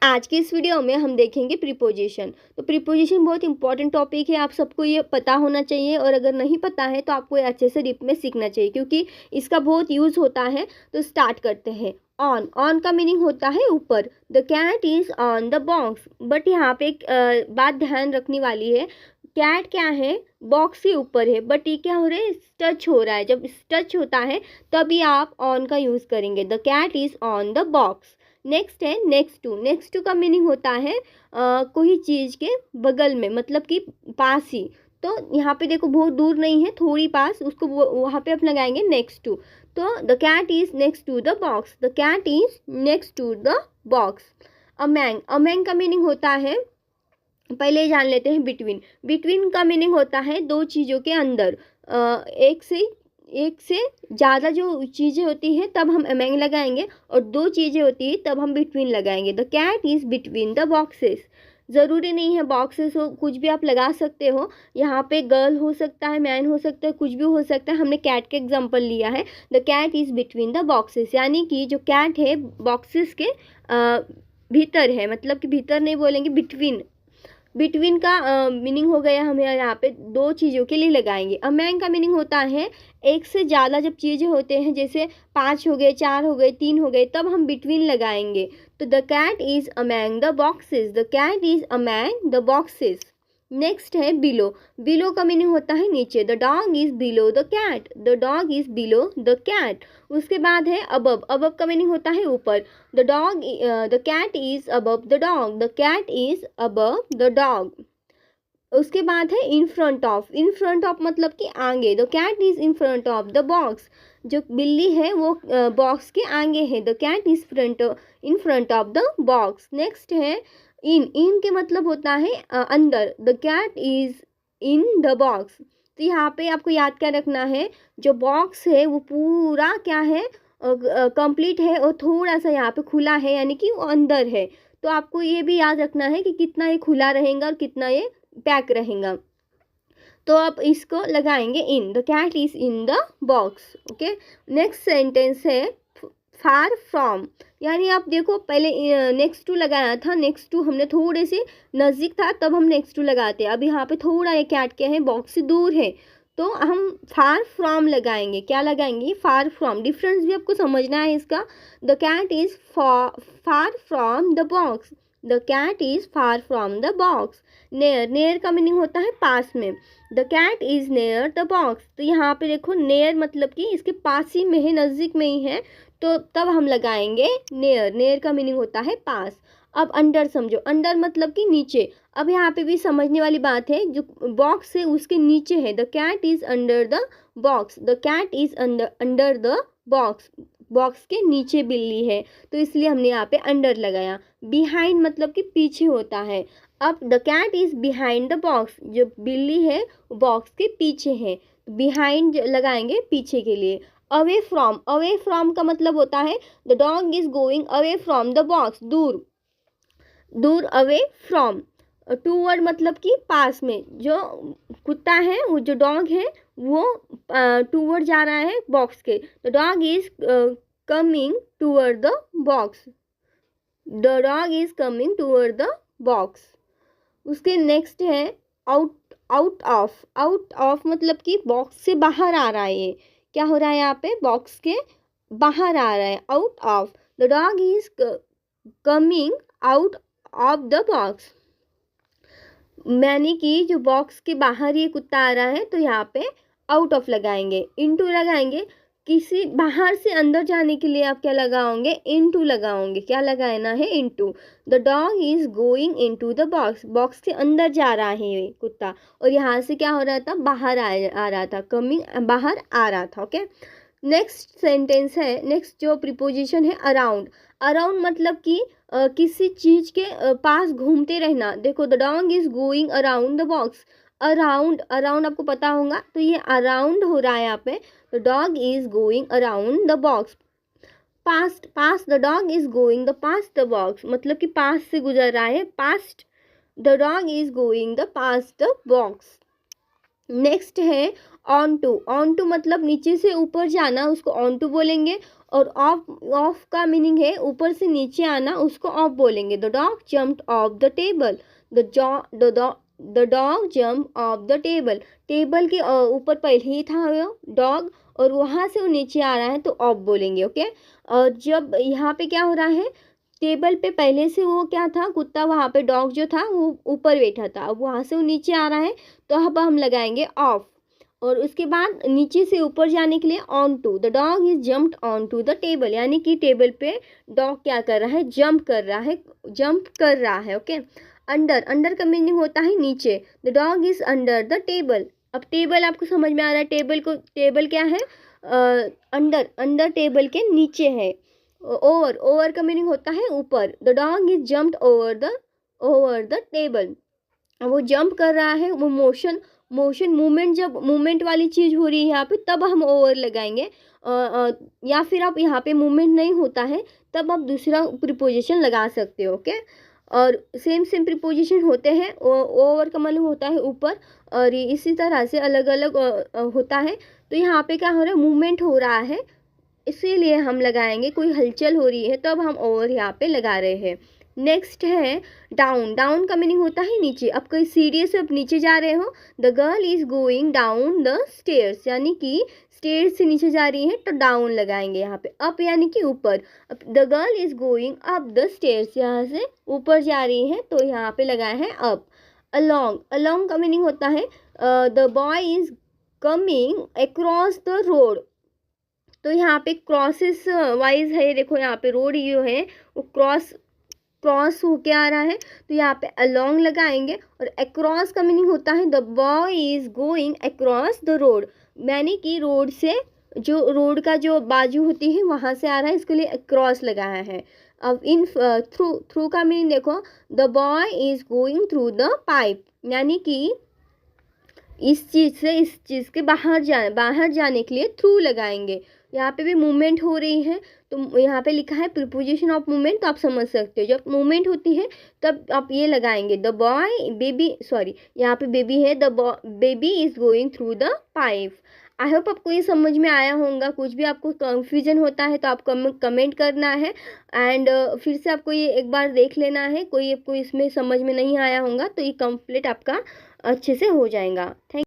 आज के इस वीडियो में हम देखेंगे प्रीपोजिशन। तो प्रीपोजिशन बहुत इंपॉर्टेंट टॉपिक है, आप सबको ये पता होना चाहिए और अगर नहीं पता है तो आपको ये अच्छे से डीप में सीखना चाहिए क्योंकि इसका बहुत यूज़ होता है। तो स्टार्ट करते हैं। ऑन का मीनिंग होता है ऊपर। The cat is on the box. But यहाँ पे एक बात ध्यान रखने वाली है, कैट क्या है, बॉक्स के ऊपर है, बट ये क्या हो रहा है, टच हो रहा है। जब टच होता है तभी आप ऑन का यूज़ करेंगे। The cat is on the box. Next है नेक्स्ट टू का मीनिंग होता है कोई चीज़ के बगल में, मतलब कि पास ही। तो यहाँ पे देखो बहुत दूर नहीं है, थोड़ी पास, उसको वहाँ पे आप लगाएंगे नेक्स्ट टू। तो the cat is next to the box. The cat is next to the box. Among का मीनिंग होता है, पहले जान लेते हैं बिटवीन। बिटवीन का मीनिंग होता है दो चीज़ों के अंदर। एक से ज़्यादा जो चीज़ें होती हैं तब हम अमैंग लगाएंगे और दो चीज़ें होती हैं तब हम बिटवीन लगाएंगे। The cat is between the boxes. ज़रूरी नहीं है बॉक्सेस हो, कुछ भी आप लगा सकते हो। यहाँ पे गर्ल हो सकता है, मैन हो सकता है, कुछ भी हो सकता है। हमने कैट का एग्जांपल लिया है। The cat is between the boxes, यानी कि जो कैट है बॉक्सेस के भीतर है, मतलब कि भीतर नहीं बोलेंगे, बिटवीन। बिटवीन का मीनिंग हो गया, हमें यहाँ पे दो चीज़ों के लिए लगाएंगे। अमैंग का मीनिंग होता है एक से ज़्यादा जब चीज़ें होते हैं, जैसे 5 हो गए, 4 हो गए, 3 हो गए, तब हम बिटवीन लगाएंगे। तो the cat is among the boxes. The cat is among the boxes. Next है बिलो। बिलो का मीनिंग होता है नीचे। The dog is below the cat. The dog is below the cat. उसके बाद है अबव। अबव का मीनिंग होता है ऊपर। The cat is above the dog. The cat is above the dog. उसके बाद है in front of. In front of मतलब कि आगे। The cat is in front of the box. जो बिल्ली है वो बॉक्स के आगे है। The cat is in front of the box. Next है इन के मतलब होता है अंदर। The cat is in the box. तो यहाँ पे आपको याद क्या रखना है, जो बॉक्स है वो पूरा क्या है, कंप्लीट है और थोड़ा सा यहाँ पे खुला है, यानी कि वो अंदर है। तो आपको ये भी याद रखना है कि कितना ये खुला रहेगा और कितना ये पैक रहेगा। तो आप इसको लगाएंगे in. The cat is in the box. Okay. Next sentence है फार फ्रॉम। यानी आप देखो पहले नेक्स्ट टू लगाया था, नेक्स्ट टू हमने थोड़े से नज़दीक था तब हम नेक्स्ट टू लगाते हैं। अब यहाँ पे थोड़ा ये कैट क्या है, बॉक्स से दूर है, तो हम फार फ्रॉम लगाएंगे। क्या लगाएंगे, फार फ्रॉम। डिफरेंस भी आपको समझना है इसका। The cat is far from the box. The cat is far from the box. Near. Near का मीनिंग होता है पास में। The cat is near the box. तो यहाँ पे देखो नेयर मतलब कि इसके पास ही में है, नज़दीक में ही है, तो तब हम लगाएंगे नेयर। नेयर का मीनिंग होता है पास। अब अंडर समझो। अंडर मतलब कि नीचे। अब यहाँ पे भी समझने वाली बात है, जो बॉक्स है उसके नीचे है। The cat is under the box. The cat is under the box. Box के नीचे बिल्ली है, तो इसलिए हमने यहाँ पे अंडर लगाया। बिहाइंड मतलब कि पीछे होता है। अब the cat is behind the box. जो बिल्ली है बॉक्स के पीछे है, बिहाइंड लगाएंगे पीछे के लिए। Away from. अवे फ्रॉम का मतलब होता है the dog is going away from the box. दूर, दूर, अवे फ्रॉम। टूवर्ड मतलब कि पास में। जो कुत्ता है, वो जो डॉग है वो टूवर्ड जा रहा है बॉक्स के। The dog is coming toward the box. The dog is coming toward the box. उसके नेक्स्ट है out. Out of. Out of मतलब कि बॉक्स से बाहर आ रहा है। ये क्या हो रहा है, यहाँ पे बॉक्स के बाहर आ रहा है, out of. The dog is coming out of the box, यानी कि जो बॉक्स के बाहर ये कुत्ता आ रहा है, तो यहाँ पे आउट ऑफ लगाएंगे। इनटू लगाएंगे। किसी बाहर से अंदर जाने के लिए आप क्या लगाओगे, इनटू लगाओगे। क्या लगाना है, into. The dog is going into the box. Box के अंदर जा रहा है ये कुत्ता, और यहाँ से क्या हो रहा था, बाहर आ रहा था, कमिंग, बाहर आ रहा था। ओके। नेक्स्ट सेंटेंस है, नेक्स्ट जो प्रीपोजिशन है अराउंड। अराउंड मतलब कि किसी चीज़ के पास घूमते रहना। देखो the dog is going around the box. Around, around आपको पता होगा, तो ये अराउंड हो रहा है यहाँ पे। The dog is going around the box. Past. Past. The dog is going the past the box, मतलब कि पास से गुजर रहा है, past. The dog is going the past the box. Next है ऑन टू। ऑन टू मतलब नीचे से ऊपर जाना, उसको ऑन टू बोलेंगे। और ऑफ, ऑफ का मीनिंग है ऊपर से नीचे आना, उसको ऑफ बोलेंगे। The dog jumped of the table. The dog jump of the table. Table के ऊपर पहले ही था वो डॉग, और वहाँ से वो नीचे आ रहा है तो ऑफ बोलेंगे। ओके, और जब यहाँ पे क्या हो रहा है, टेबल पे पहले से वो क्या था, कुत्ता, वहाँ पे डॉग जो था वो ऊपर बैठा था, अब वहाँ से वो नीचे आ रहा है तो अब हम लगाएंगे ऑफ। और उसके बाद नीचे से ऊपर जाने के लिए on to. The dog is jumped on to the table, यानी कि टेबल पे डॉग क्या कर रहा है, जंप कर रहा है, जंप कर रहा है। Okay, under. अंडर का मीनिंग होता है नीचे। The dog is under the table. अब टेबल आपको समझ में आ रहा है, टेबल को, टेबल क्या है, अंडर, अंडर टेबल के नीचे है। ओवर, ओवर का मीनिंग होता है ऊपर। The dog is jumped over the table. वो जंप कर रहा है, वो मोशन, मोशन मूवमेंट, जब मूवमेंट वाली चीज़ हो रही है यहाँ पे तब हम ओवर लगाएंगे। या फिर आप यहाँ पे मूवमेंट नहीं होता है तब आप दूसरा प्रीपोजिशन लगा सकते हो। ओके, और सेम सेम प्रीपोजिशन होते हैं। ओवर का मतलब होता है ऊपर, और ये इसी तरह से अलग अलग होता है। तो यहाँ पे क्या हो रहा है, मूवमेंट हो रहा है, इसीलिए हम लगाएंगे। कोई हलचल हो रही है तब हम ओवर यहाँ पे लगा रहे हैं। नेक्स्ट है डाउन। डाउन का मीनिंग होता है नीचे। अब कोई सीढ़ी से आप नीचे जा रहे हो, the girl is going down the stairs, यानी कि स्टेयर्स से नीचे जा रही है तो डाउन लगाएंगे यहाँ पे। अप यानी कि ऊपर। अब the girl is going up the stairs, यहाँ से ऊपर जा रही है तो यहाँ पे लगाया है अप। अलोंग। अलोंग का मीनिंग होता है the boy is coming across the road. तो यहाँ पे क्रॉसेस वाइज है, देखो यहाँ पे रोड जो है वो क्रॉस, क्रॉस होके आ रहा है तो यहाँ पे अलोंग लगाएंगे। और अक्रॉस का मीनिंग होता है the boy is going across the road, यानी कि रोड से, जो रोड का जो बाजू होती है वहाँ से आ रहा है, इसके लिए अक्रॉस लगाया है। अब इन थ्रू, थ्रू का मीनिंग देखो, the boy is going through the pipe, यानी कि इस चीज़ से इस चीज़ के बाहर जाने के लिए थ्रू लगाएंगे। यहाँ पे भी मूवमेंट हो रही है तो यहाँ पे लिखा है प्रीपोजिशन ऑफ मूवमेंट, तो आप समझ सकते हो जब मूवमेंट होती है तब आप ये लगाएंगे। द बॉय, बेबी, सॉरी यहाँ पे बेबी है, the baby is going through the pipe. I hope आपको ये समझ में आया होगा। कुछ भी आपको कंफ्यूजन होता है तो आप कमेंट करना है, एंड फिर से आपको ये एक बार देख लेना है। कोई आपको इसमें समझ में नहीं आया होगा तो ये कंप्लीट आपका अच्छे से हो जाएगा। थैंक